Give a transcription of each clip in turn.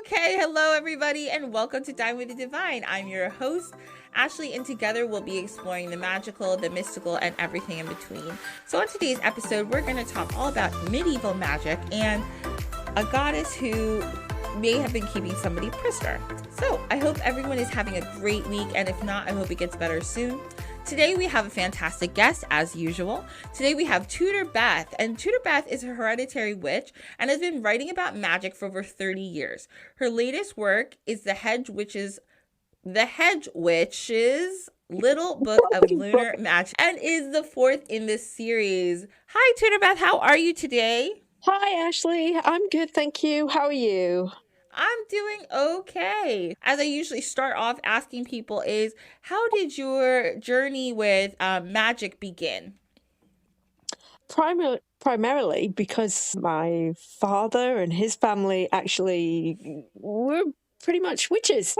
Okay, hello everybody, and welcome to Dine with the Divine. I'm your host, Ashley, and together we'll be exploring the magical, the mystical, and everything in between. So on today's episode, we're going to talk all about medieval magic and a goddess who may have been keeping somebody prisoner. So I hope everyone is having a great week, and if not, I hope it gets better soon. Today we have a fantastic guest, as usual. Today we have Tudor Beth, and Tudor Beth is a hereditary witch and has been writing about magic for over 30 years. Her latest work is The Hedge Witch's Little Book of Lunar Magic, and is the fourth in this series. Hi, Tudor Beth, how are you today? Hi, Ashley. I'm good, thank you. How are you? I'm doing okay. As I usually start off asking people is, how did your journey with magic begin? Primarily because my father and his family actually were pretty much witches.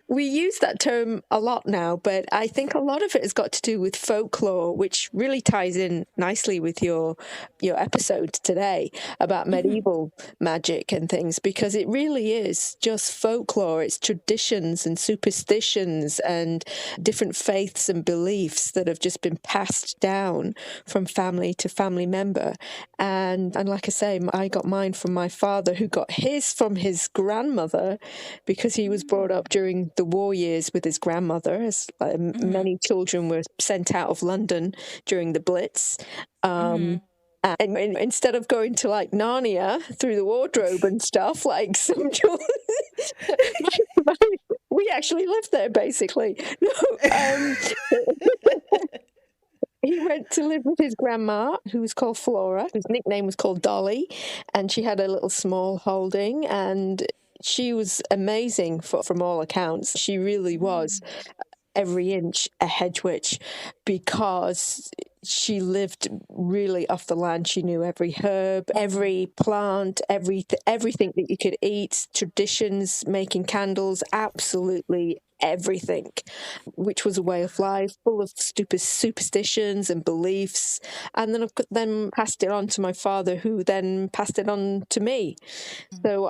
We use that term a lot now, but I think a lot of it has got to do with folklore, which really ties in nicely with your episode today about medieval magic and things, because it really is just folklore. It's traditions and superstitions and different faiths and beliefs that have just been passed down from family to family member. And like I say, I got mine from my father, who got his from his grandmother, because he was brought up during the war years with his grandmother, as many children were sent out of London during the Blitz. And instead of going to like Narnia through the wardrobe and stuff, like some children, we actually lived there basically. No, he went to live with his grandma, who was called Flora, whose nickname was called Dolly, and she had a little small holding, and she was amazing from all accounts. She really was every inch a hedge witch, because she lived really off the land. She knew every herb, every plant, everything that you could eat, traditions, making candles, absolutely everything, which was a way of life full of stupid superstitions and beliefs. And then passed it on to my father, who then passed it on to me. So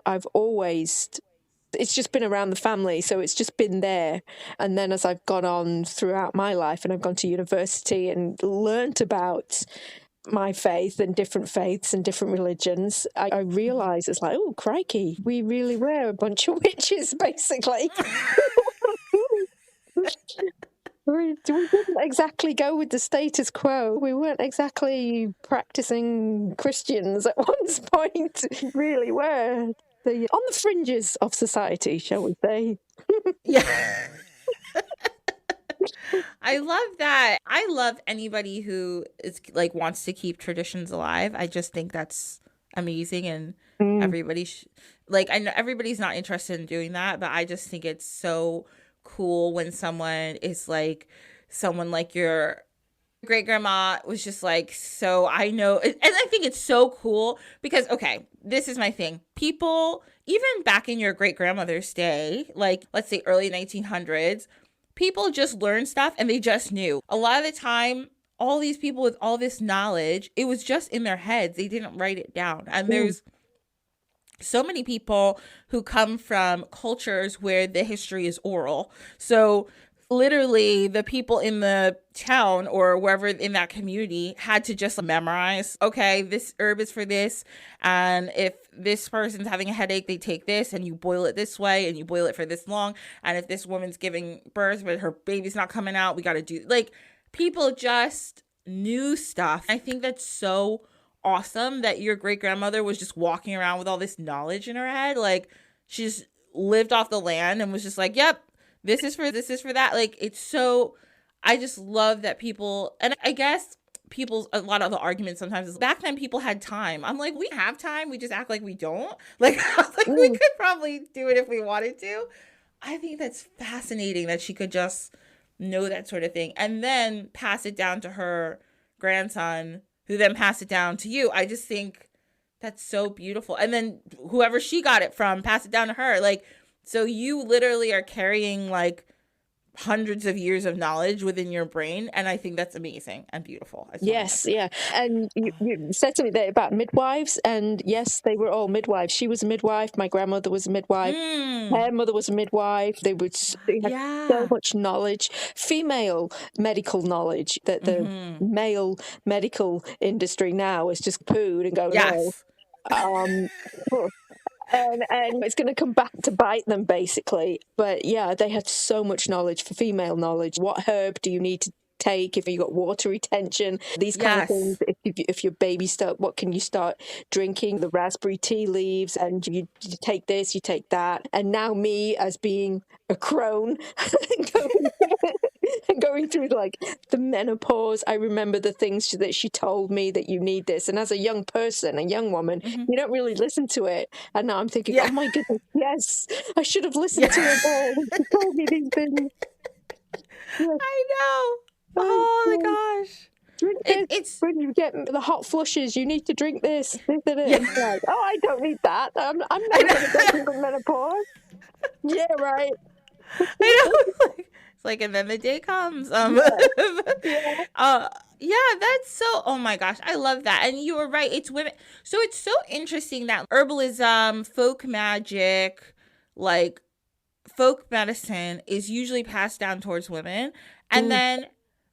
it's just been around the family, so it's just been there. And then as I've gone on throughout my life, and I've gone to university and learnt about my faith and different faiths and different religions, I realise it's like, oh, crikey, we really were a bunch of witches, basically. We didn't exactly go with the status quo. We weren't exactly practicing Christians at one point. We really were on the fringes of society, shall we say. Yeah. I love that. I love anybody who is like wants to keep traditions alive. I just think that's amazing, and everybody I know everybody's not interested in doing that, but I just think it's so cool when someone is like someone like your great grandma was just like, so I know, and I think it's so cool because, okay, this is my thing. People, even back in your great grandmother's day, like let's say early 1900s, people just learned stuff and they just knew. A lot of the time, all these people with all this knowledge, it was just in their heads. They didn't write it down. And there's so many people who come from cultures where the history is oral. So literally the people in the town or wherever in that community had to just memorize, okay, this herb is for this, and if this person's having a headache, they take this and you boil it this way and you boil it for this long, and if this woman's giving birth but her baby's not coming out, we got to do, like, people just knew stuff. I think that's so awesome that your great grandmother was just walking around with all this knowledge in her head. Like, she just lived off the land and was just like, yep, this is for that. Like, it's so, I just love that people, and I guess a lot of the arguments sometimes is back then people had time. I'm like, we have time, we just act like we don't. Like, we could probably do it if we wanted to. I think that's fascinating that she could just know that sort of thing and then pass it down to her grandson, who then passed it down to you. I just think that's so beautiful. And then whoever she got it from, pass it down to her. Like, so you literally are carrying like hundreds of years of knowledge within your brain, and I think that's amazing and beautiful. I just want to Yes, mention yeah. And you said something there about midwives, and yes, they were all midwives. She was a midwife. My grandmother was a midwife. that. Her mother was a midwife. They had so Yeah. much knowledge, female medical knowledge, that the male medical industry now is just pooed and go, no. Yes. Um, and it's going to come back to bite them, basically. But yeah, they had so much knowledge for female knowledge. What herb do you need to take if you got water retention? These kind of things. Yes. If your baby what can you start drinking? The raspberry tea leaves, and you take this, you take that. And now me, as being a crone, going through like the menopause, I remember the things that she told me, that you need this. And as a young person, a young woman, you don't really listen to it. And now I'm thinking, Yeah. oh my goodness, yes, I should have listened Yeah. to her more when she told me these things. Yes. I know. Oh my gosh. Drink this. It's When you get the hot flushes, you need to drink this. yeah. It's like, oh, I don't need that. I'm I never going to go know. through the menopause. Yeah, right. I know. It's like, and then the day comes. Yeah. Yeah, that's so. Oh my gosh, I love that. And you were right. It's women. So it's so interesting that herbalism, folk magic, like folk medicine, is usually passed down towards women, and then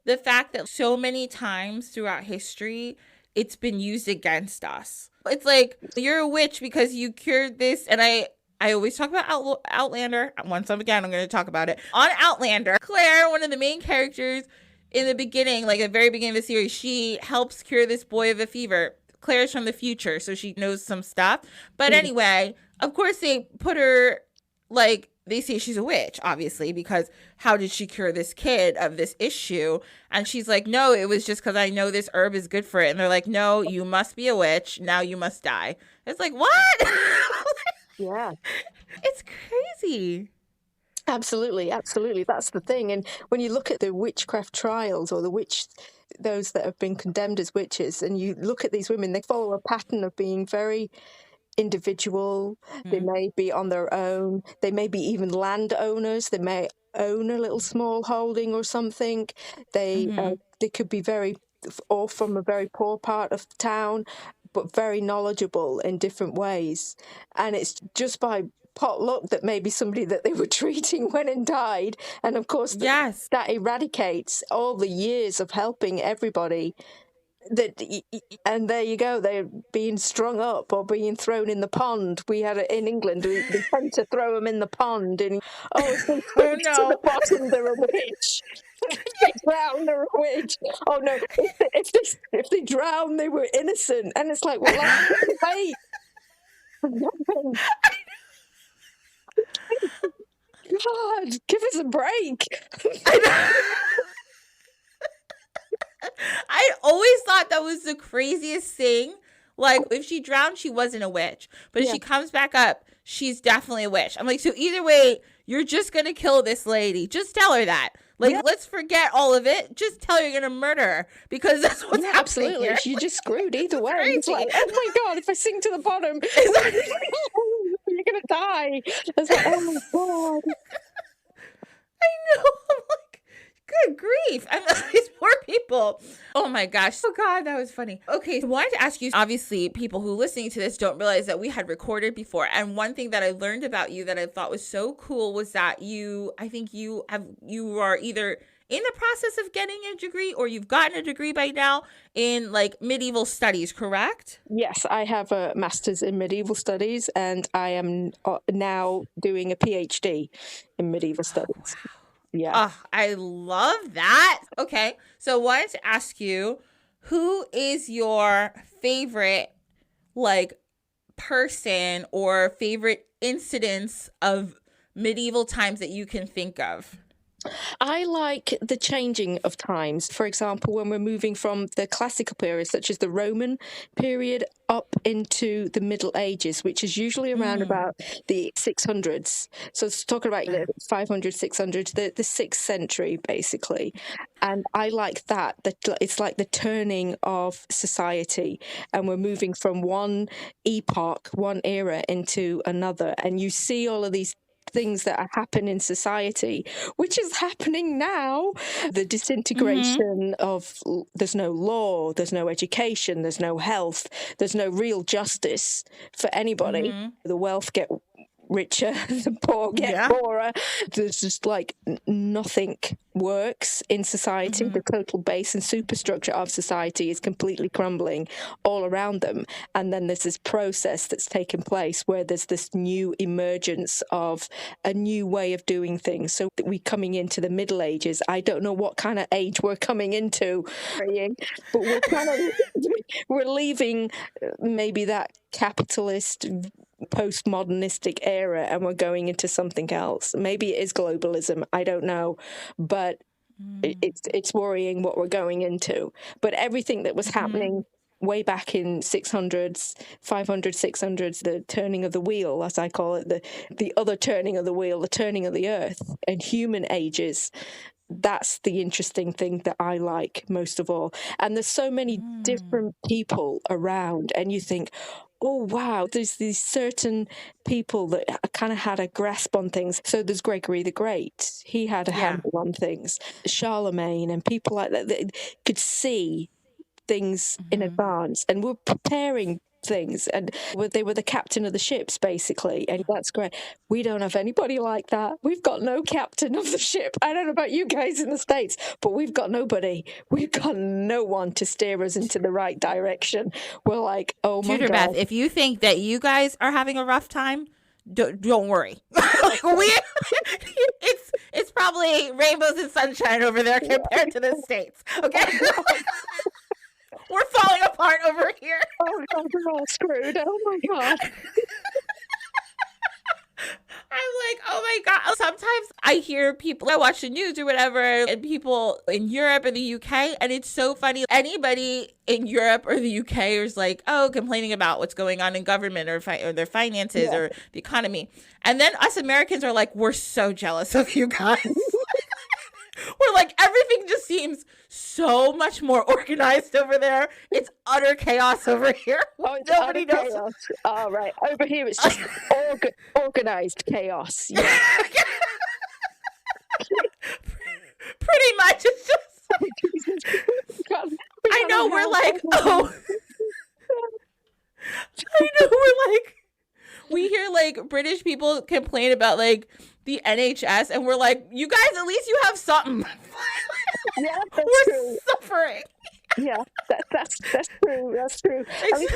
the fact that so many times throughout history it's been used against us. It's like, you're a witch because you cured this. And I always talk about Outlander. Once again, I'm going to talk about it. On Outlander, Claire, one of the main characters in the beginning, like the very beginning of the series, she helps cure this boy of a fever. Claire's from the future, so she knows some stuff. But anyway, of course they put her, like, they say she's a witch, obviously, because how did she cure this kid of this issue? And she's like, no, it was just because I know this herb is good for it. And they're like, no, you must be a witch. Now you must die. It's like, what? Yeah. It's crazy. Absolutely, absolutely. That's the thing. And when you look at the witchcraft trials, or those that have been condemned as witches, and you look at these women, they follow a pattern of being very individual. They may be on their own. They may be even landowners. They may own a little small holding or something. They could be or from a very poor part of town, but very knowledgeable in different ways. And it's just by potluck that maybe somebody that they were treating went and died. And of course, Yes. that eradicates all the years of helping everybody. And there you go, they're being strung up or being thrown in the pond. We had it in England, we tend to throw them in the pond, and if they swim to the bottom, they're a witch. If they drown, they're a witch. Oh no, if they drown, they were innocent. And it's like, well, wait, God, give us a break. I always thought that was the craziest thing. Like, if she drowned, she wasn't a witch. But if she comes back up, she's definitely a witch. I'm like, so either way, you're just going to kill this lady. Just tell her that. Like, let's forget all of it. Just tell her you're going to murder her, because that's what's happening. Absolutely. Here. You're just screwed either way. Crazy. It's like, oh my God, if I sink to the bottom, you're going to die. It's like, oh my God. I know. I'm like, good grief. I'm these poor people. Oh my gosh. Oh God, that was funny. Okay, so I wanted to ask you, obviously people who listening to this don't realize that we had recorded before. And one thing that I learned about you that I thought was so cool was that you are either in the process of getting a degree or you've gotten a degree by now in like medieval studies, correct? Yes, I have a master's in medieval studies, and I am now doing a PhD in medieval studies. Wow. Yeah. Oh, I love that. Okay. So I wanted to ask you, who is your favorite, like, person or favorite incidents of medieval times that you can think of? I like the changing of times. For example, when we're moving from the classical period, such as the Roman period, up into the Middle Ages, which is usually around about the 600s. So it's talking about the 500, 600, the 6th century, basically. And I like that it's like the turning of society, and we're moving from one epoch, one era into another. And you see all of these things that happen in society, which is happening now. The Mm-hmm. disintegration of, there's no law, there's no education, there's no health, there's no real justice for anybody. Mm-hmm. The wealth get richer, the poor get Yeah. poorer. There's just like nothing works in society. Mm-hmm. The total base and superstructure of society is completely crumbling all around them. And then there's this process that's taken place where there's this new emergence of a new way of doing things. So we're coming into the Middle Ages. I don't know what kind of age we're coming into, but we're kind of we're leaving maybe that capitalist postmodernistic era and we're going into something else. Maybe it is globalism, I don't know, but it's worrying what we're going into. But everything that was happening way back in 600s, 500s, 600s, the turning of the wheel, as I call it, the other turning of the wheel, the turning of the earth, and human ages, that's the interesting thing that I like most of all. And there's so many different people around, and you think, oh wow, there's these certain people that kind of had a grasp on things. So there's Gregory the Great, he had a handle on things. Charlemagne and people like that could see things in advance and were preparing things, and they were the captain of the ships basically, and that's great. We don't have anybody like that. We've got no captain of the ship. I don't know about you guys in the States, but we've got nobody. We've got no one to steer us into the right direction. We're like, oh my Tudor God. Beth, if you think that you guys are having a rough time, don't worry. Like it's probably rainbows and sunshine over there compared to the States. Okay. We're falling apart over here. Oh God, we're all screwed. Oh my God. I'm like, oh my God. Sometimes I hear people, I watch the news or whatever, and people in Europe and the UK, and it's so funny. Anybody in Europe or the UK is like, oh, complaining about what's going on in government or their finances or the economy. And then us Americans are like, we're so jealous of you guys. We're like, everything just seems so much more organized over there. It's utter chaos over here. Oh, it's Nobody knows. chaos. Oh, right. Over here, it's just organized chaos. Yeah. Pretty much. It's just. I know we're like, oh. I know we're like, we hear like British people complain about like the NHS, and we're like, you guys, at least you have something. Yeah, we're true. suffering. Yeah, that's true. That's true. I mean,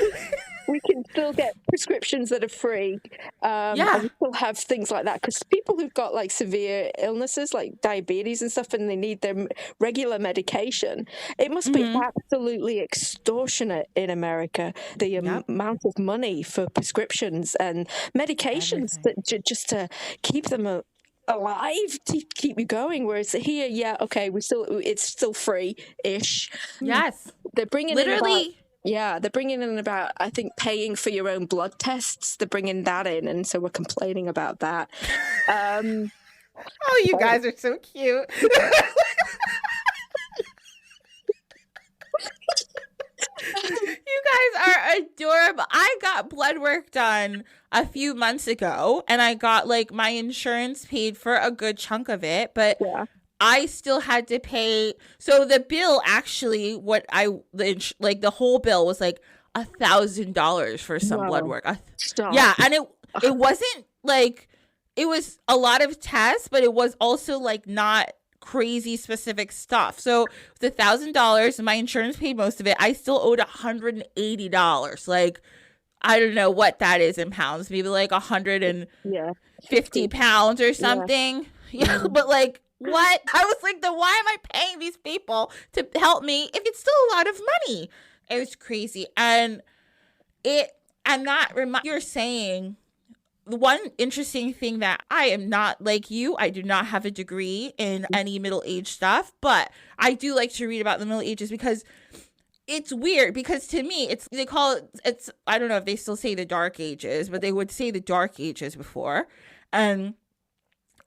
we can still get prescriptions that are free. And we still have things like that, because people who've got like severe illnesses like diabetes and stuff, and they need their regular medication, it must be absolutely extortionate in America, the amount of money for prescriptions and medications that just to keep them alive, to keep you going. Whereas here, it's still free-ish. Yes, they're bringing literally. They're bringing in about, I think, paying for your own blood tests. They're bringing that in, and so we're complaining about that. Oh, you guys are so cute. You guys are adorable. I got blood work done a few months ago, and I got like my insurance paid for a good chunk of it, but I still had to pay. So the bill actually, the whole bill was like $1,000 for some blood work. Yeah, and it wasn't like, it was a lot of tests, but it was also like not crazy specific stuff. So the $1,000, and my insurance paid most of it. I still owed $180. Like, I don't know what that is in pounds, maybe like 150 pounds or something. Yeah, but like, what? I was like, then why am I paying these people to help me if it's still a lot of money? It was crazy. And you're saying, the one interesting thing that I am not like you, I do not have a degree in any Middle Age stuff, but I do like to read about the Middle Ages, because it's weird, because to me, I don't know if they still say the Dark Ages, but they would say the Dark Ages before. And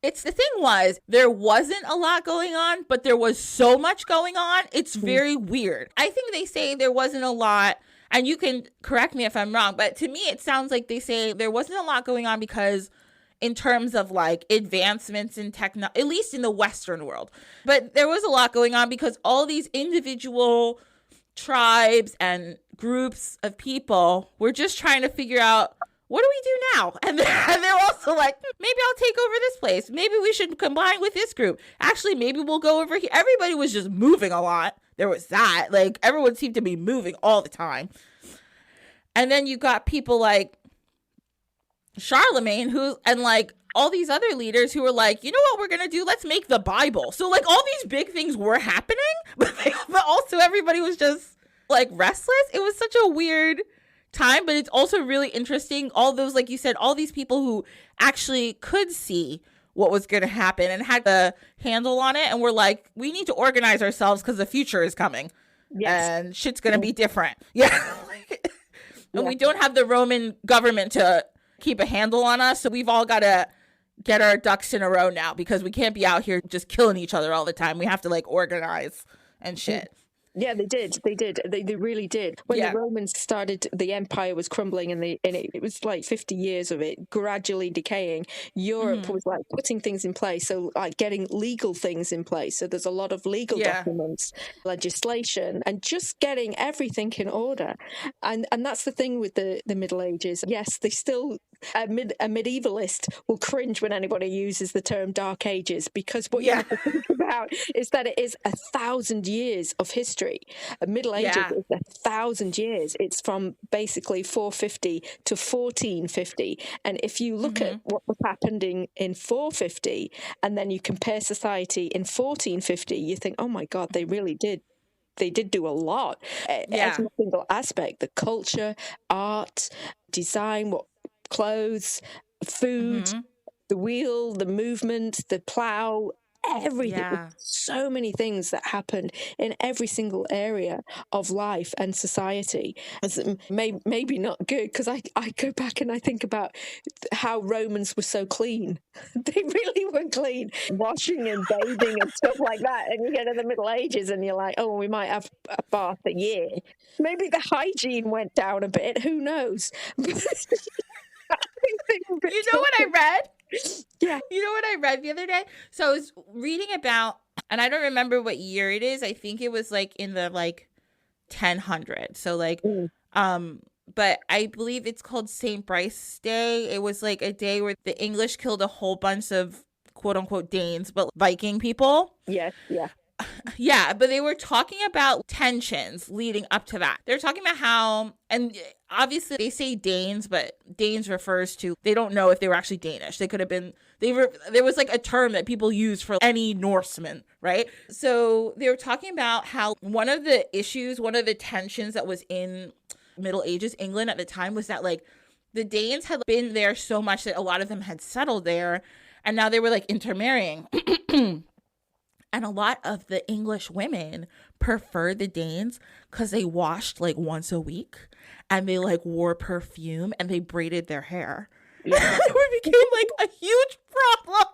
the thing was, there wasn't a lot going on, but there was so much going on. It's very weird. I think they say there wasn't a lot, and you can correct me if I'm wrong, but to me, it sounds like they say there wasn't a lot going on because in terms of like advancements in technology, at least in the Western world. But there was a lot going on because all these individual tribes and groups of people were just trying to figure out, what do we do now? And they're also like, maybe I'll take over this place. Maybe we should combine with this group. Actually, maybe we'll go over here. Everybody was just moving a lot. There was that. Like, everyone seemed to be moving all the time. And then you got people like Charlemagne, and like all these other leaders who were like, you know what we're going to do? Let's make the Bible. So like all these big things were happening, but also everybody was just like restless. It was such a weird time, but it's also really interesting. All those, like you said, all these people who actually could see what was going to happen and had the handle on it. And we're like, we need to organize ourselves because the future is coming. Yes. And shit's going to be different. Yeah. And we don't have the Roman government to keep a handle on us. So we've all got to get our ducks in a row now because we can't be out here just killing each other all the time. We have to like organize and shit. Yeah, they did. They really did. When the Romans started, the empire was crumbling, and it was like 50 years of it gradually decaying. Europe was like putting things in place, so like getting legal things in place. So there's a lot of legal documents, legislation, and just getting everything in order. And that's the thing with the Middle Ages. Yes, they still. A medievalist will cringe when anybody uses the term Dark Ages, because what you have to think about is that it is 1,000 years of history. Middle Ages is 1,000 years. It's from basically 450 to 1450. And if you look at what was happening in 450 and then you compare society in 1450, you think, oh my God, they really did. They did do a lot. Every single aspect, the culture, art, design, clothes, food, the wheel, the movement, the plow, everything. So many things that happened in every single area of life and society. Maybe not good, because I go back and I think about how Romans were so clean. They really were clean, washing and bathing and stuff like that. And you get to the Middle Ages and you're like, oh, we might have a bath a year. Maybe the hygiene went down a bit. Who knows? You know what I read? Yeah. You know what I read the other day? So I was reading about, and I don't remember what year it is. I think it was like in the like 1000. So like, but I believe it's called St. Bryce Day. It was like a day where the English killed a whole bunch of quote unquote Danes, but Viking people. Yes. Yeah. Yeah, but they were talking about tensions leading up to that. They're talking about how, and obviously they say Danes, but Danes refers to, they don't know if they were actually Danish. They could have been, there was like a term that people use for any Norseman, right? So they were talking about how one of the tensions that was in Middle Ages England at the time was that like the Danes had been there so much that a lot of them had settled there, and now they were like intermarrying. And a lot of the English women preferred the Danes because they washed like once a week and they like wore perfume and they braided their hair. Yeah. It became like a huge problem.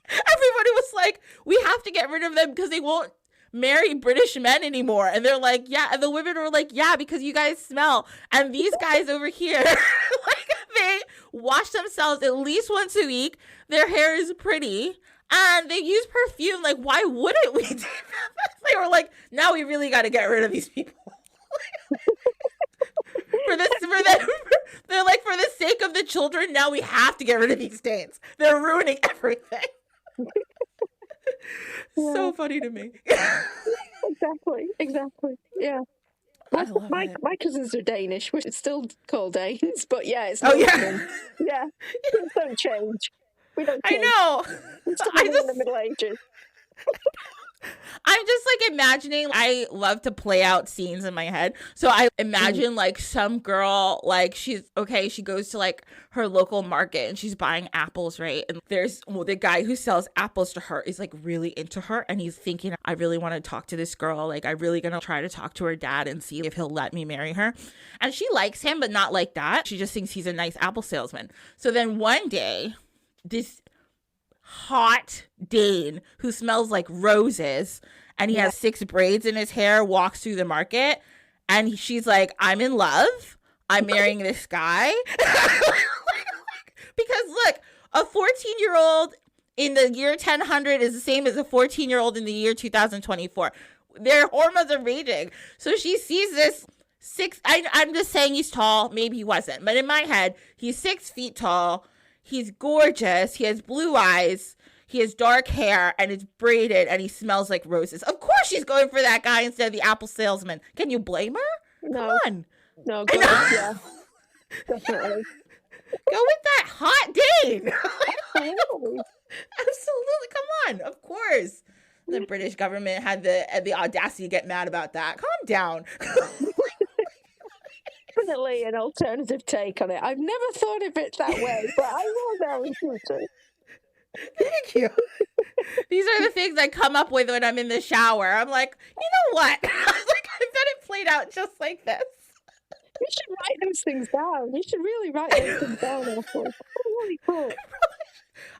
Everybody was like, we have to get rid of them because they won't marry British men anymore. And they're like, yeah. And the women were like, yeah, because you guys smell. And these guys over here, like they wash themselves at least once a week. Their hair is pretty. And they use perfume. Like, why wouldn't we do that? They were like, now we really got to get rid of these people. They're like, for the sake of the children, now we have to get rid of these stains. They're ruining everything. So funny to me. Exactly. Yeah. My cousins are Danish, which is still called Danes, but yeah, it's not. Yeah. Things don't change. We don't change. I know. We're still in the Middle Ages. I'm just like imagining, I love to play out scenes in my head. So I imagine like some girl, like she goes to like her local market and she's buying apples, right? And there's the guy who sells apples to her is like really into her. And he's thinking, I really want to talk to this girl. Like I'm really going to try to talk to her dad and see if he'll let me marry her. And she likes him, but not like that. She just thinks he's a nice apple salesman. So then one day, this hot Dane who smells like roses and he has 6 braids in his hair walks through the market and she's like, I'm in love. I'm marrying this guy. Because look, A 14-year-old in the year 1000 is the same as a 14-year-old in the year 2024. Their hormones are raging. So she sees this I'm just saying he's tall. Maybe he wasn't. But in my head, he's 6 feet tall. He's gorgeous. He has blue eyes. He has dark hair and it's braided and he smells like roses. Of course she's going for that guy instead of the Apple salesman. Can you blame her? No. Come on. No, God, yeah. Definitely. Go with that hot Dane. Absolutely. Come on. Of course. The British government had the audacity to get mad about that. Calm down. Definitely an alternative take on it. I've never thought of it that way, but I will now in future. Thank you. These are the things I come up with when I'm in the shower. I'm like, you know what? I bet it played out just like this. You should write those things down. You should really write those things down. Really cool.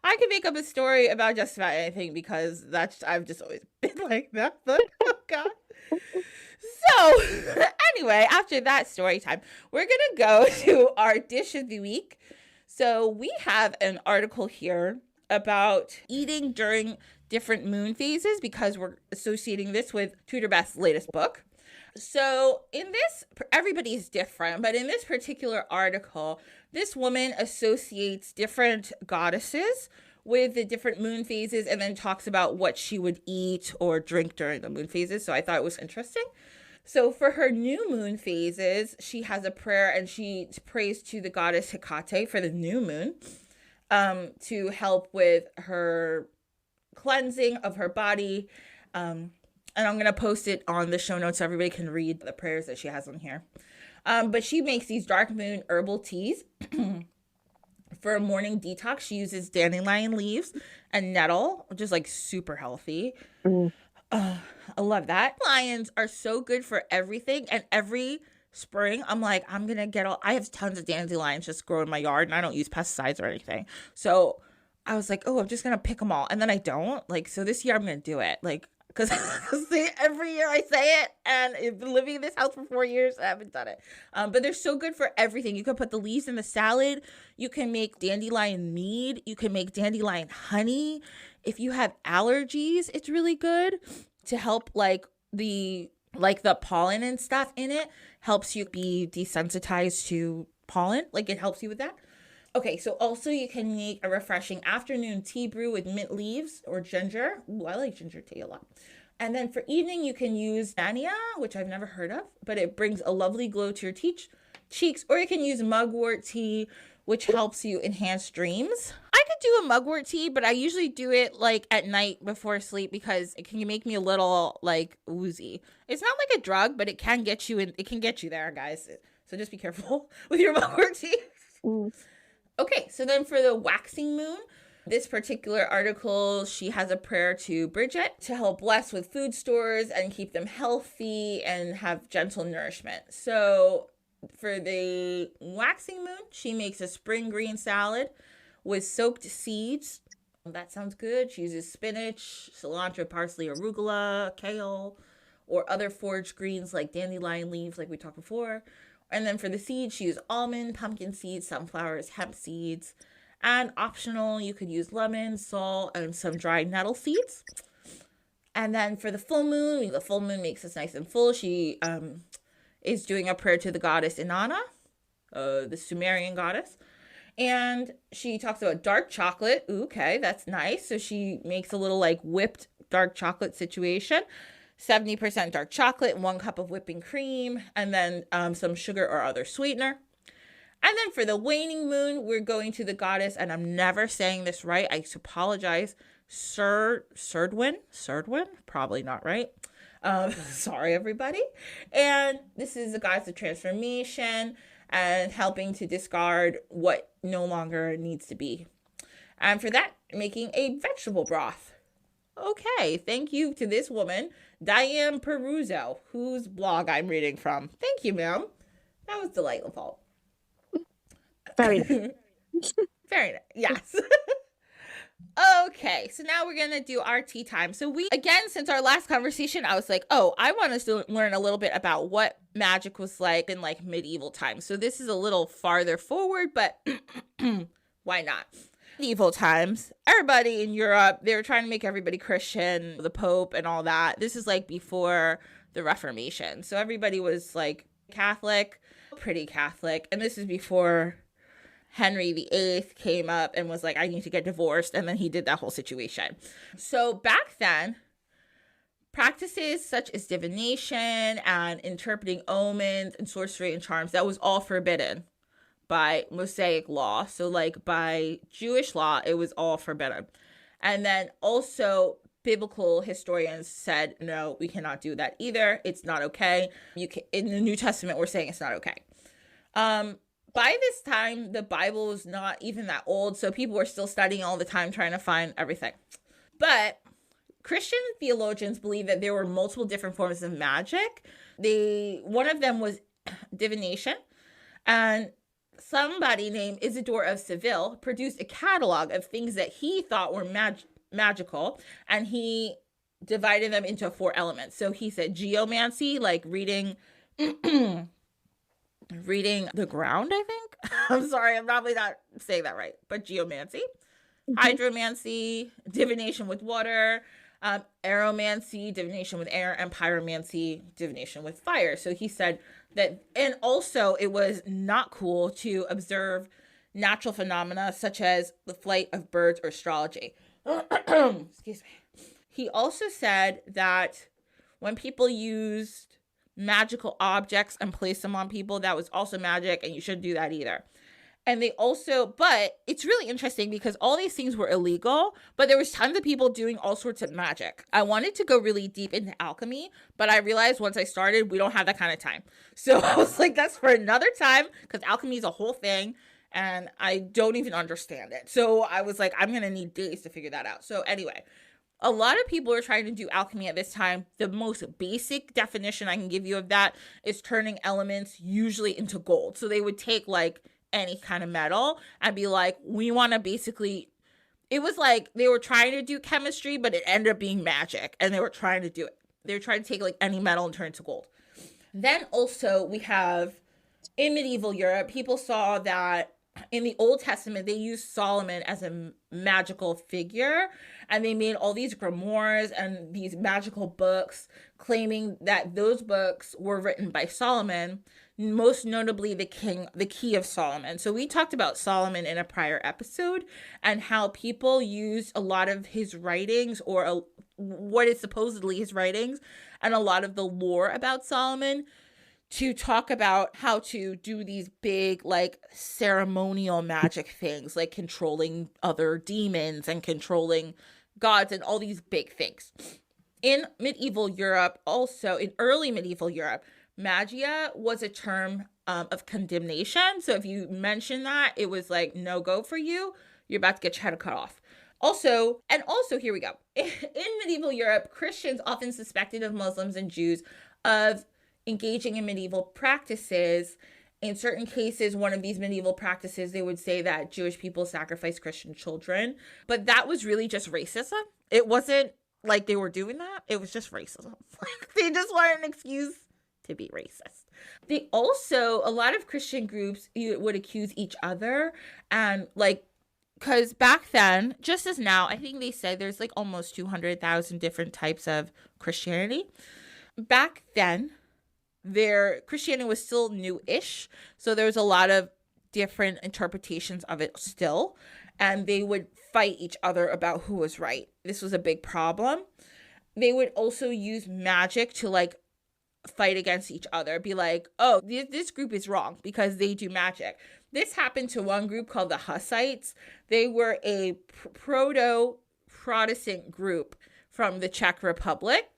I can make up a story about just about anything because I've just always been like that. But oh God. So anyway, after that story time, we're gonna go to our dish of the week. So we have an article here about eating during different moon phases because we're associating this with Tudor Beth's latest book. So in this, everybody's different, but in this particular article, this woman associates different goddesses with the different moon phases and then talks about what she would eat or drink during the moon phases. So I thought it was interesting. So for her new moon phases, she has a prayer and she prays to the goddess Hecate for the new moon to help with her cleansing of her body. And I'm going to post it on the show notes so everybody can read the prayers that she has on here. But she makes these dark moon herbal teas. For a morning detox, she uses dandelion leaves and nettle, which is like super healthy. I love that. Lions are so good for everything. And every spring, I'm like, I have tons of dandelions just grow in my yard and I don't use pesticides or anything. So I was like, oh, I'm just going to pick them all. And then I don't. So this year I'm going to do it. Because every year I say it, and I've been living in this house for 4 years, I haven't done it. But they're so good for everything. You can put the leaves in the salad. You can make dandelion mead. You can make dandelion honey. If you have allergies, it's really good to help the pollen and stuff in it. Helps you be desensitized to pollen. It helps you with that. Okay, so also you can make a refreshing afternoon tea brew with mint leaves or ginger. Ooh, I like ginger tea a lot. And then for evening, you can use Mania, which I've never heard of, but it brings a lovely glow to your cheeks. Or you can use mugwort tea, which helps you enhance dreams. I could do a mugwort tea, but I usually do it at night before sleep because it can make me a little woozy. It's not like a drug, but it can get you in. It can get you there, guys. So just be careful with your mugwort tea. Okay, so then for the waxing moon, this particular article, she has a prayer to Bridget to help bless with food stores and keep them healthy and have gentle nourishment. So for the waxing moon, she makes a spring green salad with soaked seeds. That sounds good. She uses spinach, cilantro, parsley, arugula, kale, or other foraged greens like dandelion leaves like we talked before. And then for the seeds, she used almond, pumpkin seeds, sunflowers, hemp seeds. And optional, you could use lemon, salt, and some dried nettle seeds. And then for the full moon makes us nice and full. She is doing a prayer to the goddess Inanna, the Sumerian goddess. And she talks about dark chocolate. Ooh, okay, that's nice. So she makes a little whipped dark chocolate situation. 70% dark chocolate, 1 cup of whipping cream, and then some sugar or other sweetener. And then for the waning moon, we're going to the goddess, and I'm never saying this right. I apologize. Surdwin? Probably not right. Sorry, everybody. And this is the goddess of transformation and helping to discard what no longer needs to be. And for that, making a vegetable broth. Okay, thank you to this woman, Diane Peruzzo, whose blog I'm reading from. Thank you, ma'am. That was delightful. Very nice. Very nice. Yes. Okay, so now we're going to do our tea time. So since our last conversation, I was like, oh, I want us to learn a little bit about what magic was like in medieval times. So this is a little farther forward, but why not? medieval times, everybody in Europe, they were trying to make everybody Christian, the Pope and all that. This is like before the Reformation. So everybody was like Catholic, pretty Catholic. And this is before Henry VIII came up and was like, I need to get divorced. And then he did that whole situation. So back then, practices such as divination and interpreting omens and sorcery and charms, that was all forbidden by Mosaic law. So like by Jewish law, it was all forbidden. And then also biblical historians said, no, we cannot do that either. It's not okay. In the New Testament, we're saying it's not okay. By this time, the Bible is not even that old. So people were still studying all the time, trying to find everything. But Christian theologians believe that there were multiple different forms of magic. One of them was divination. And somebody named Isidore of Seville produced a catalog of things that he thought were magical, and he divided them into 4 elements. So he said geomancy, like reading the ground, I think. I'm sorry, I'm probably not saying that right, but geomancy, hydromancy, divination with water, aeromancy, divination with air, and pyromancy, divination with fire. So he said that, and also it was not cool to observe natural phenomena such as the flight of birds or astrology. Excuse me. He also said that when people used magical objects and placed them on people, that was also magic, and you shouldn't do that either. And they also, but it's really interesting because all these things were illegal, but there was tons of people doing all sorts of magic. I wanted to go really deep into alchemy, but I realized once I started, we don't have that kind of time. So I was like, that's for another time, because alchemy is a whole thing and I don't even understand it. So I was like, I'm going to need days to figure that out. So anyway, a lot of people are trying to do alchemy at this time. The most basic definition I can give you of that is turning elements usually into gold. So they would take like any kind of metal and be like, we want to basically, it was like they were trying to do chemistry, but it ended up being magic, and they were trying to do it. They were trying to take like any metal and turn it to gold. Then also we have in medieval Europe, people saw that in the Old Testament, they used Solomon as a magical figure, and they made all these grimoires and these magical books claiming that those books were written by Solomon, most notably the Key of Solomon. So we talked about Solomon in a prior episode and how people used a lot of his writings, or what is supposedly his writings, and a lot of the lore about Solomon to talk about how to do these big, like, ceremonial magic things, like controlling other demons and controlling gods and all these big things. In medieval Europe, also in early medieval Europe, magia was a term of condemnation. So if you mention that, it was like, no go for you. You're about to get your head cut off. Also, here we go. In medieval Europe, Christians often suspected of Muslims and Jews of engaging in medieval practices. In certain cases, one of these medieval practices, they would say that Jewish people sacrifice Christian children, but that was really just racism. It wasn't like they were doing that. It was just racism. They just wanted an excuse to be racist. They also, a lot of Christian groups would accuse each other, and like, because back then, just as now, I think they said there's like almost 200,000 different types of Christianity. Back then, their Christianity was still new-ish, so there was a lot of different interpretations of it still, and they would fight each other about who was right. This was a big problem. They would also use magic to like fight against each other, be like, oh, this group is wrong because they do magic. This happened to one group called the Hussites. They were a proto-Protestant group from the Czech Republic,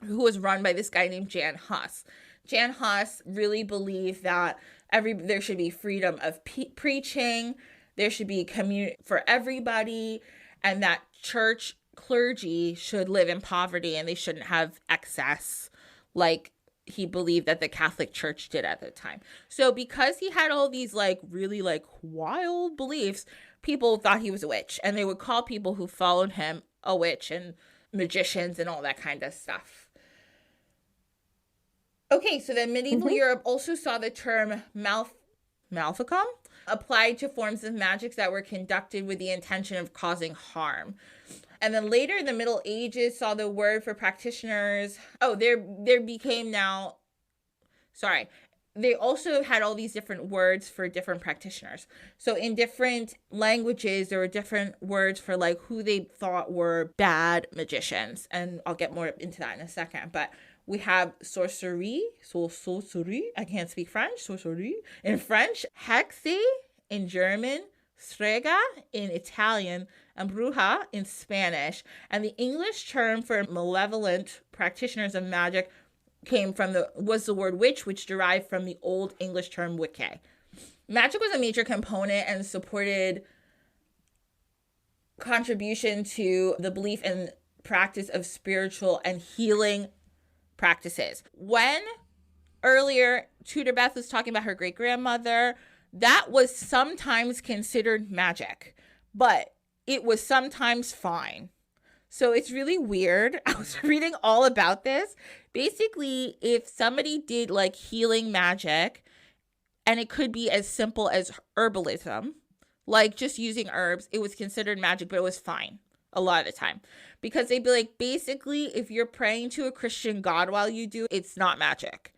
who was run by this guy named Jan Hus. Jan Hus really believed that there should be freedom of preaching, there should be community for everybody, and that church clergy should live in poverty and they shouldn't have excess like he believed that the Catholic Church did at the time. So because he had all these like really like wild beliefs, people thought he was a witch, and they would call people who followed him a witch and magicians and all that kind of stuff. Okay, so then medieval Europe also saw the term malficum, applied to forms of magic that were conducted with the intention of causing harm. And then later, the Middle Ages saw the word for practitioners. Oh, there became now, sorry. They also had all these different words for different practitioners. So in different languages, there were different words for like who they thought were bad magicians. And I'll get more into that in a second. But we have sorcery, I can't speak French, sorcery in French, hexe in German, strega in Italian, and bruja in Spanish. And the English term for malevolent practitioners of magic was the word witch, which derived from the Old English term wicca. Magic was a major component and supported contribution to the belief and practice of spiritual and healing practices. When earlier Tudor Beth was talking about her great-grandmother, that was sometimes considered magic, but it was sometimes fine. So it's really weird. I was reading all about this. Basically, if somebody did like healing magic, and it could be as simple as herbalism, like just using herbs, it was considered magic, but it was fine a lot of the time. Because they'd be like, basically, if you're praying to a Christian God while you do it, it's not magic.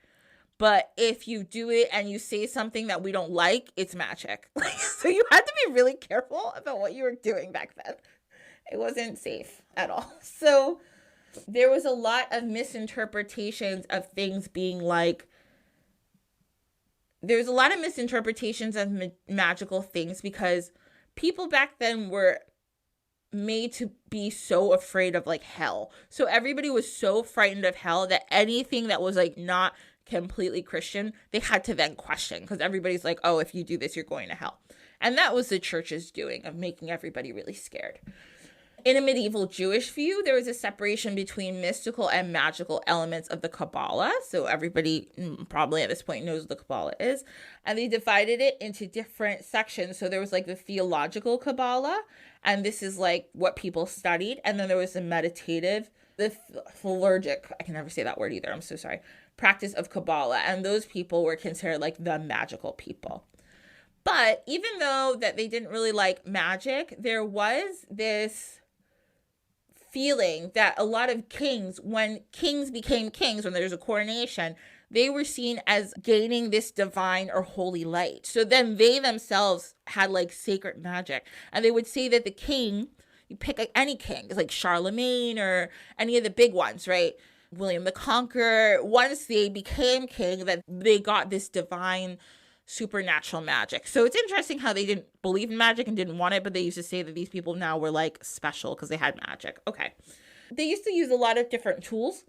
But if you do it and you say something that we don't like, it's magic. So you had to be really careful about what you were doing back then. It wasn't safe at all. So there was a lot of misinterpretations of things being like, there's a lot of misinterpretations of magical things because people back then were made to be so afraid of like hell. So everybody was so frightened of hell that anything that was like not completely Christian, they had to then question because everybody's like, oh, if you do this, you're going to hell. And that was the church's doing of making everybody really scared. In a medieval Jewish view, there was a separation between mystical and magical elements of the Kabbalah. So everybody probably at this point knows what the Kabbalah is. And they divided it into different sections. So there was like the theological Kabbalah, and this is like what people studied. And then there was the meditative, the theurgic, I can never say that word either, I'm so sorry, practice of Kabbalah. And those people were considered like the magical people. But even though that they didn't really like magic, there was this feeling that a lot of kings, when kings became kings, when there's a coronation, they were seen as gaining this divine or holy light. So then they themselves had like sacred magic. And they would say that the king, you pick any king, it's like Charlemagne or any of the big ones, right? William the Conqueror, once they became king, that they got this divine supernatural magic. So it's interesting how they didn't believe in magic and didn't want it, but they used to say that these people now were like special because they had magic. Okay. They used to use a lot of different tools.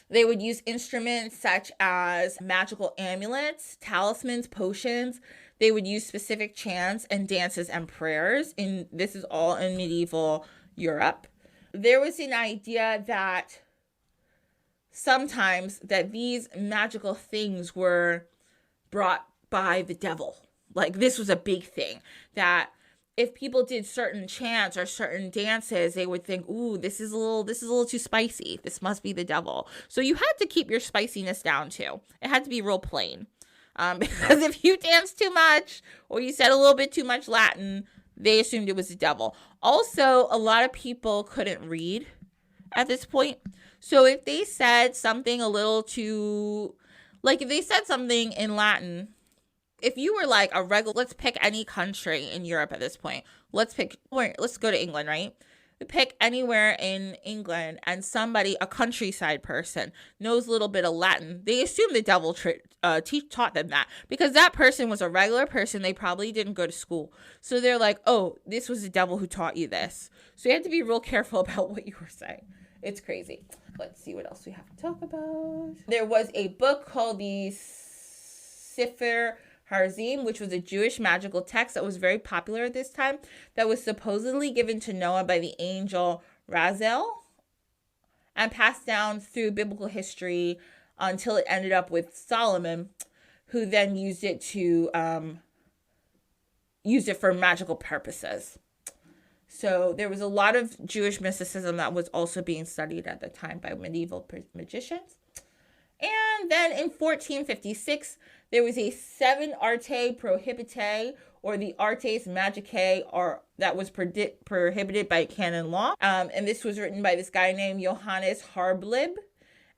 They would use instruments such as magical amulets, talismans, potions. They would use specific chants and dances and prayers. And this is all in medieval Europe. There was an idea that sometimes that these magical things were brought by the devil. Like this was a big thing, that if people did certain chants or certain dances, they would think, ooh, this is a little too spicy. This must be the devil. So you had to keep your spiciness down too. It had to be real plain. Because if you danced too much or you said a little bit too much Latin, they assumed it was the devil. Also, a lot of people couldn't read at this point. So if they said something a little too, like if they said something in Latin, if you were like a regular, let's pick any country in Europe at this point. Let's go to England, right? Pick anywhere in England and somebody, a countryside person, knows a little bit of Latin. They assume the devil taught them that because that person was a regular person. They probably didn't go to school. So they're like, oh, this was the devil who taught you this. So you have to be real careful about what you were saying. It's crazy. Let's see what else we have to talk about. There was a book called the Sefer Harzim, which was a Jewish magical text that was very popular at this time, that was supposedly given to Noah by the angel Raziel and passed down through biblical history until it ended up with Solomon, who then used it for magical purposes. So there was a lot of Jewish mysticism that was also being studied at the time by medieval magicians. And then in 1456, there was a seven arte prohibitae, or the artes magicae, or that was prohibited by canon law. And this was written by this guy named Johannes Harblib.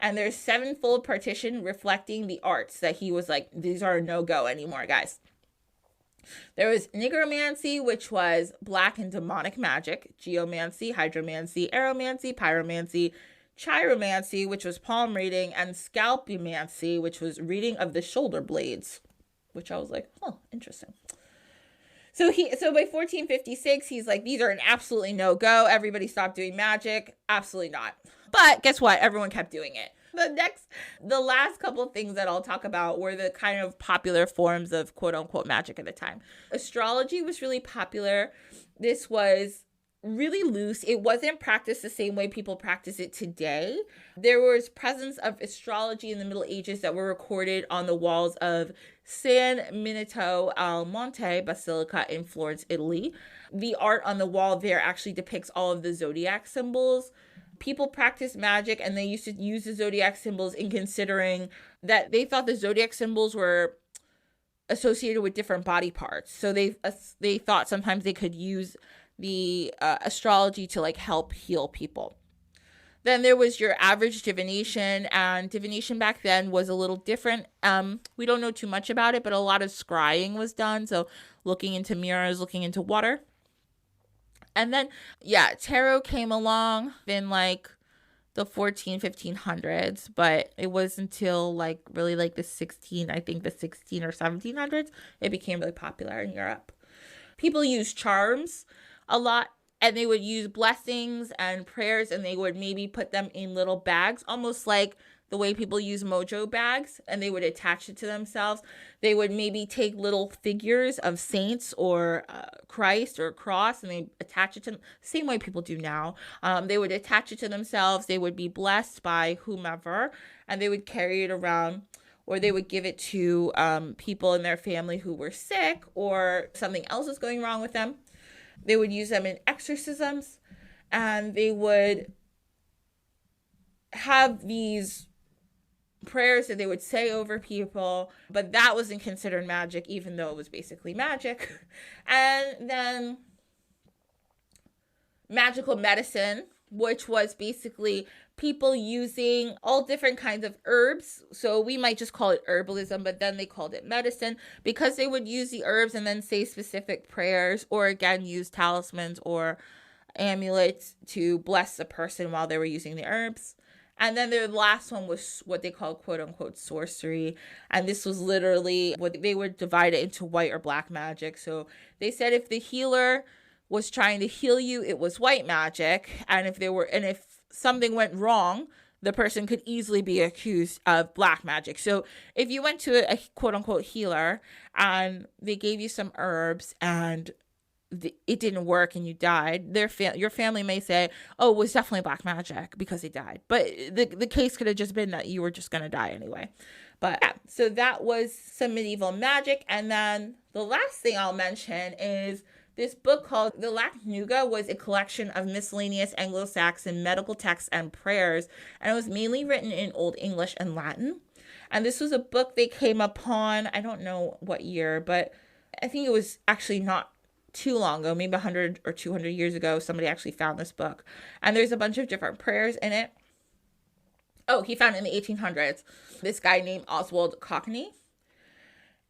And there's sevenfold partition reflecting the arts that he was like, these are no-go anymore, guys. There was nigromancy, which was black and demonic magic, geomancy, hydromancy, aeromancy, pyromancy, chiromancy, which was palm reading, and scalpomancy, which was reading of the shoulder blades, which I was like, oh, interesting. So by 1456, he's like, these are an absolutely no-go. Everybody stop doing magic. Absolutely not. But guess what? Everyone kept doing it. The last couple of things that I'll talk about were the kind of popular forms of quote unquote magic at the time. Astrology was really popular. This was really loose. It wasn't practiced the same way people practice it today. There was presence of astrology in the Middle Ages that were recorded on the walls of San Miniato al Monte Basilica in Florence, Italy. The art on the wall there actually depicts all of the zodiac symbols. People practiced magic, and they used to use the zodiac symbols in considering that they thought the zodiac symbols were associated with different body parts. So they thought sometimes they could use the astrology to like help heal people. Then there was your average divination, and divination back then was a little different. We don't know too much about it, but a lot of scrying was done. So looking into mirrors, looking into water. And then, tarot came along in like the 1500s, but it was until like really like the 16 or 1700s, it became really popular in Europe. People used charms a lot, and they would use blessings and prayers, and they would maybe put them in little bags, almost like the way people use mojo bags, and they would attach it to themselves. They would maybe take little figures of saints or Christ or a cross, and they attach it to them, same way people do now. They would attach it to themselves. They would be blessed by whomever, and they would carry it around, or they would give it to people in their family who were sick or something else was going wrong with them. They would use them in exorcisms, and they would have these prayers that they would say over people, but that wasn't considered magic, even though it was basically magic. And then magical medicine, which was basically people using all different kinds of herbs. So we might just call it herbalism, but then they called it medicine because they would use the herbs and then say specific prayers, or again use talismans or amulets to bless the person while they were using the herbs. And then the last one was what they call quote unquote sorcery. And this was literally what they would divide it into white or black magic. So they said if the healer was trying to heal you, it was white magic. And if something went wrong, the person could easily be accused of black magic. So if you went to a quote unquote healer and they gave you some herbs and it didn't work and you died, your family may say, oh, it was definitely black magic because he died. But the case could have just been that you were just going to die anyway. But yeah, so that was some medieval magic. And then the last thing I'll mention is this book called The Lacnuga was a collection of miscellaneous Anglo-Saxon medical texts and prayers. And it was mainly written in Old English and Latin. And this was a book they came upon, I don't know what year, but I think it was actually not too long ago, maybe 100 or 200 years ago, somebody actually found this book. And there's a bunch of different prayers in it. Oh, he found it in the 1800s. This guy named Oswald Cockney.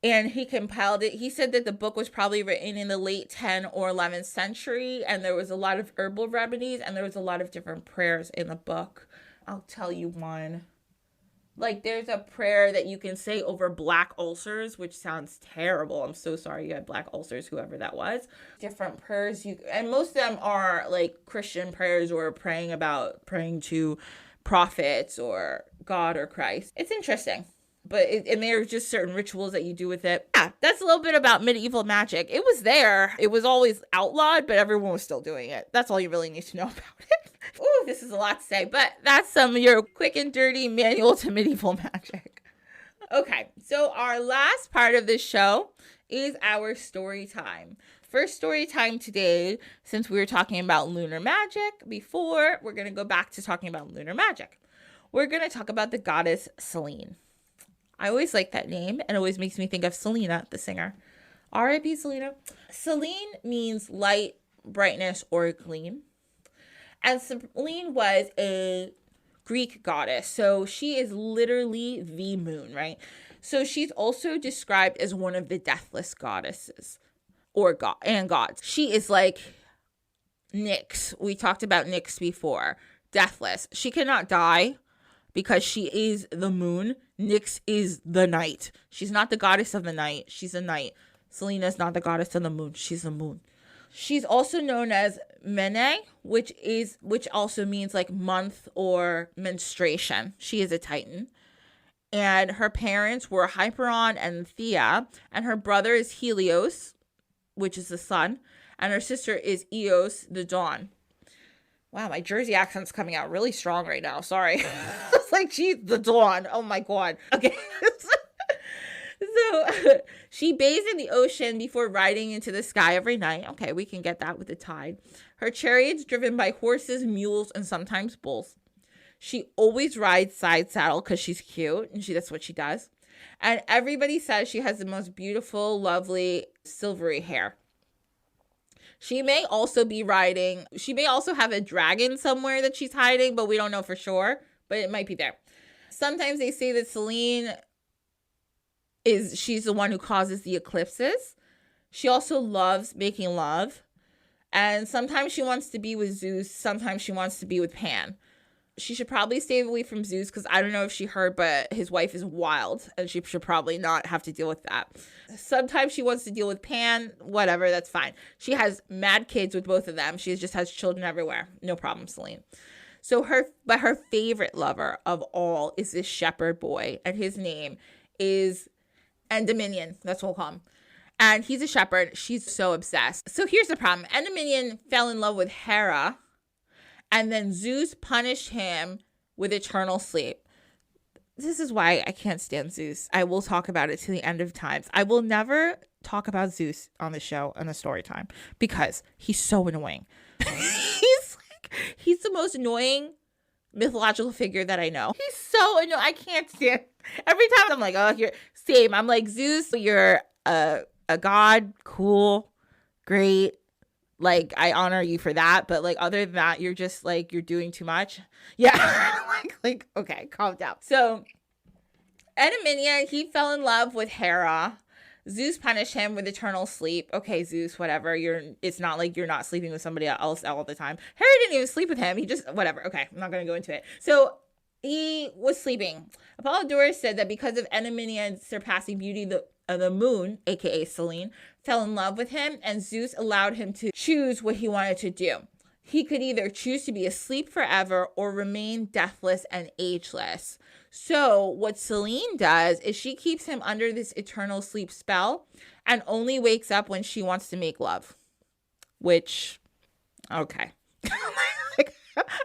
And he compiled it. He said that the book was probably written in the late 10th or 11th century. And there was a lot of herbal remedies. And there was a lot of different prayers in the book. I'll tell you one. Like, there's a prayer that you can say over black ulcers, which sounds terrible. I'm so sorry you had black ulcers, whoever that was. Different prayers, and most of them are like Christian prayers or praying to prophets or God or Christ. It's interesting. And there are just certain rituals that you do with it. Yeah, that's a little bit about medieval magic. It was there. It was always outlawed, but everyone was still doing it. That's all you really need to know about it. Ooh, this is a lot to say, but that's some of your quick and dirty manual to medieval magic. Okay, so our last part of this show is our story time. First story time today, since we were talking about lunar magic before, we're going to go back to talking about lunar magic. we're going to talk about the goddess Selene. I always like that name, and it always makes me think of Selena, the singer. R.I.P. Selena. Selene means light, brightness, or gleam. And Selene was a Greek goddess. So she is literally the moon, right? So she's also described as one of the deathless goddesses or gods. She is like Nyx. We talked about Nyx before. Deathless. She cannot die because she is the moon. Nyx is the night. She's not the goddess of the night. She's a night. Selena is not the goddess of the moon. She's the moon. She's also known as Mene, which also means like month or menstruation. She is a Titan. And her parents were Hyperon and Thea, and her brother is Helios, which is the sun, and her sister is Eos, the dawn. Wow, my Jersey accent's coming out really strong right now. Sorry. It's like, geez, the dawn. Oh my God. Okay. So she bathes in the ocean before riding into the sky every night. Okay, we can get that with the tide. Her chariot's driven by horses, mules, and sometimes bulls. She always rides side saddle because she's cute, and that's what she does. And everybody says she has the most beautiful, lovely, silvery hair. She may also have a dragon somewhere that she's hiding, but we don't know for sure, but it might be there. Sometimes they say that Selene she's the one who causes the eclipses. She also loves making love. And sometimes she wants to be with Zeus. Sometimes she wants to be with Pan. She should probably stay away from Zeus because I don't know if she heard, but his wife is wild and she should probably not have to deal with that. Sometimes she wants to deal with Pan. Whatever, that's fine. She has mad kids with both of them. She just has children everywhere. No problem, Selene. So her favorite lover of all is this shepherd boy, and his name is Endymion. That's what we'll call him. And he's a shepherd. She's so obsessed. So here's the problem. Endymion fell in love with Hera, and then Zeus punished him with eternal sleep. This is why I can't stand Zeus. I will talk about it to the end of times. I will never talk about Zeus on the show in a story time because he's so annoying. He's the most annoying mythological figure that I know. He's so annoying. I can't stand. Every time I'm like, oh, you're same. I'm like, Zeus, you're a god, cool, great. Like, I honor you for that, but like other than that, you're just like, you're doing too much. Yeah. like, okay, calm down. So Endymion, he fell in love with Hera. Zeus punished him with eternal sleep. Okay, Zeus, whatever. It's not like you're not sleeping with somebody else all the time. Hera didn't even sleep with him. He just, whatever. Okay, I'm not going to go into it. So he was sleeping. Apollodorus said that because of Endymion's surpassing beauty, the moon, aka Selene, fell in love with him, and Zeus allowed him to choose what he wanted to do. He could either choose to be asleep forever or remain deathless and ageless. So what Selene does is she keeps him under this eternal sleep spell and only wakes up when she wants to make love. Which, okay.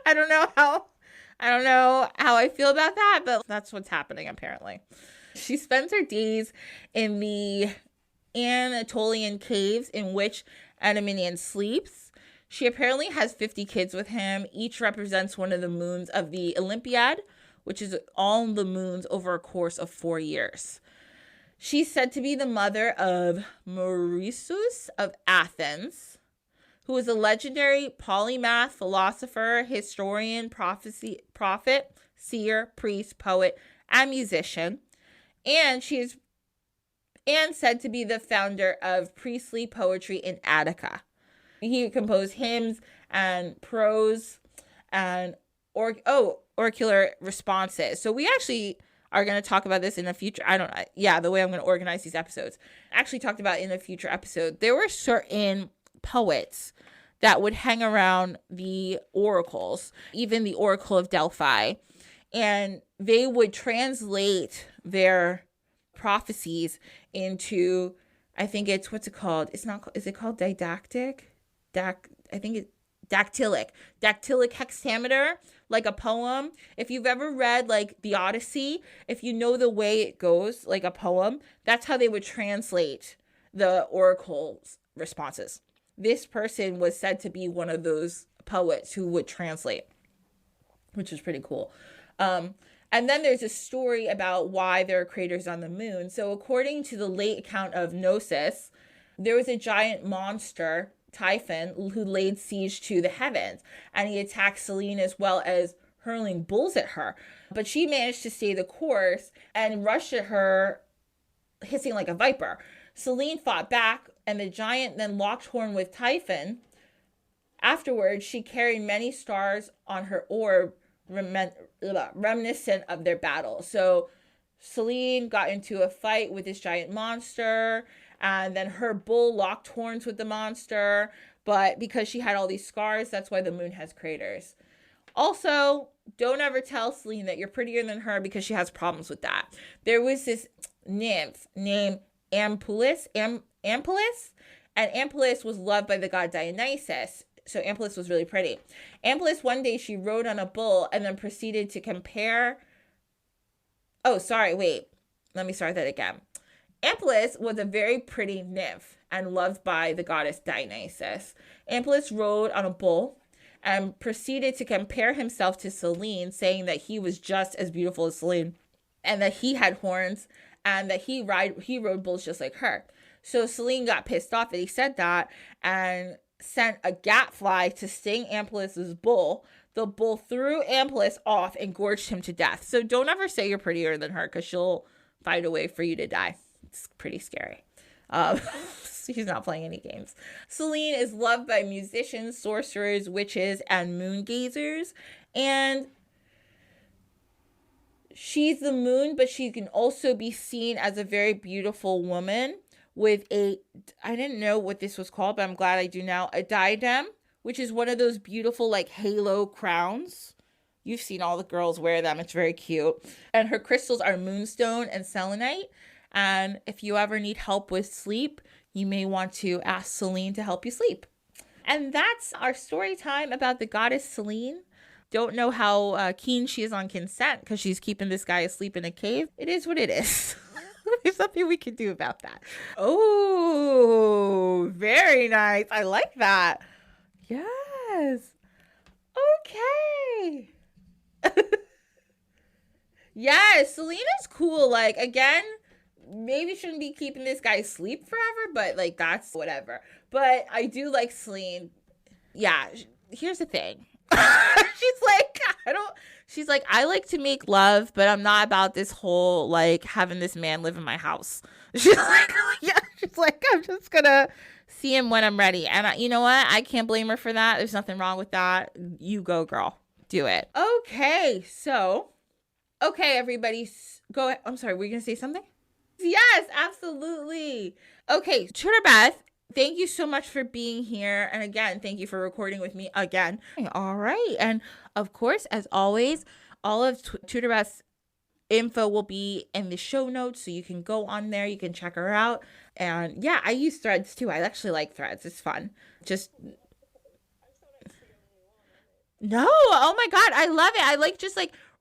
I don't know how I feel about that, but that's what's happening apparently. She spends her days in the Anatolian caves in which Endymion sleeps. She apparently has 50 kids with him. Each represents one of the moons of the Olympiad, which is all the moons over a course of 4 years. She's said to be the mother of Mauriceus of Athens, who is a legendary polymath, philosopher, historian, prophet, seer, priest, poet, and musician. And she is said to be the founder of priestly poetry in Attica. He composed hymns and prose and oracular responses. So we actually are going to talk about this in a future. The way I'm going to organize these episodes. Actually talked about in a future episode. There were certain poets that would hang around the oracles, even the Oracle of Delphi, and they would translate their prophecies into, I think it's, what's it called? Is it called didactic? I think it's dactylic hexameter, like a poem. If you've ever read like the Odyssey, if you know the way it goes, like a poem, that's how they would translate the oracle's responses. This person was said to be one of those poets who would translate, which is pretty cool. And then there's a story about why there are craters on the moon. So according to the late account of Gnosis, there was a giant monster, Typhon, who laid siege to the heavens, and he attacked Selene as well as hurling bulls at her. But she managed to stay the course and rushed at her, hissing like a viper. Selene fought back, and the giant then locked horn with Typhon. Afterwards, she carried many stars on her orb, reminiscent of their battle. So Selene got into a fight with this giant monster, and then her bull locked horns with the monster. But because she had all these scars, that's why the moon has craters. Also, don't ever tell Selene that you're prettier than her, because she has problems with that. There was this nymph named Ampulis, and Ampulis was loved by the god Dionysus. So Ampulis was really pretty. Ampulis, one day, she rode on a bull and then proceeded to compare... Oh, sorry, wait. Let me start that again. Ampulis was a very pretty nymph and loved by the goddess Dionysus. Ampulis rode on a bull and proceeded to compare himself to Selene, saying that he was just as beautiful as Selene and that he had horns and that he rode bulls just like her. So Selene got pissed off that he said that and sent a gadfly to sting Ampulis's bull. The bull threw Ampulis off and gorged him to death. So don't ever say you're prettier than her, because she'll find a way for you to die. It's pretty scary. She's not playing any games. Selene is loved by musicians, sorcerers, witches, and moon gazers. And she's the moon, but she can also be seen as a very beautiful woman with I didn't know what this was called, but I'm glad I do now, a diadem, which is one of those beautiful like halo crowns. You've seen all the girls wear them. It's very cute. And her crystals are moonstone and selenite. And if you ever need help with sleep, you may want to ask Selene to help you sleep. And that's our story time about the goddess Selene. Don't know how keen she is on consent, because she's keeping this guy asleep in a cave. It is what it is. There's something we can do about that. Oh, very nice. I like that. Yes. Okay. Yes, Selena's cool. Like, again, maybe shouldn't be keeping this guy asleep forever, but like, that's whatever. But I do like Selene. Yeah, here's the thing. She's like, I like to make love, but I'm not about this whole, like, having this man live in my house. She's like, I'm just gonna see him when I'm ready. And you know what? I can't blame her for that. There's nothing wrong with that. You go, girl. Do it. Okay, everybody, go ahead. I'm sorry, were you gonna say something? Yes, absolutely. Okay, Tudor Beth, thank you so much for being here. And again, thank you for recording with me again. All right. And of course, as always, all of Tudor Beth's info will be in the show notes. So you can go on there. You can check her out. And yeah, I use Threads too. I actually like Threads. It's fun. No. Oh my God. I love it. I like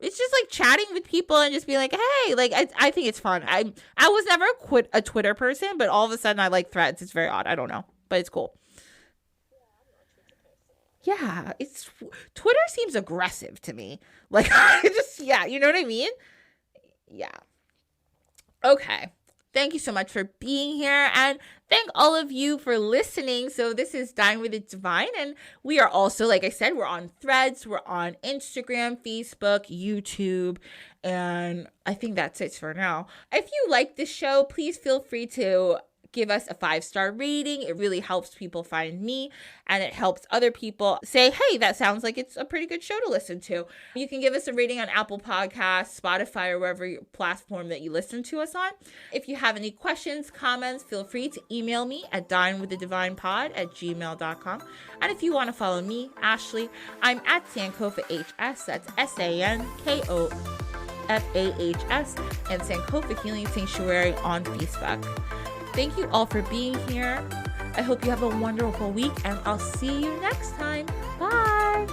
it's just like chatting with people and just being like, hey, like, I think it's fun. I was never a Twitter person, but all of a sudden I like Threads. It's very odd. I don't know, but it's cool. Yeah, Twitter seems aggressive to me. Like, yeah, you know what I mean? Yeah. Okay. Thank you so much for being here, and thank all of you for listening. So this is Dine with the Divine, and we are also, like I said, we're on Threads, we're on Instagram, Facebook, YouTube, and I think that's it for now. If you like this show, please feel free to give us a 5-star rating. It really helps people find me, and it helps other people say, hey, that sounds like it's a pretty good show to listen to. You can give us a rating on Apple Podcasts, Spotify, or wherever platform that you listen to us on. If you have any questions, comments, feel free to email me at dinewiththedivinepod@gmail.com. And if you want to follow me, Ashley, I'm at SankofahS. That's SankofahS, and Sankofa Healing Sanctuary on Facebook. Thank you all for being here. I hope you have a wonderful week, and I'll see you next time. Bye.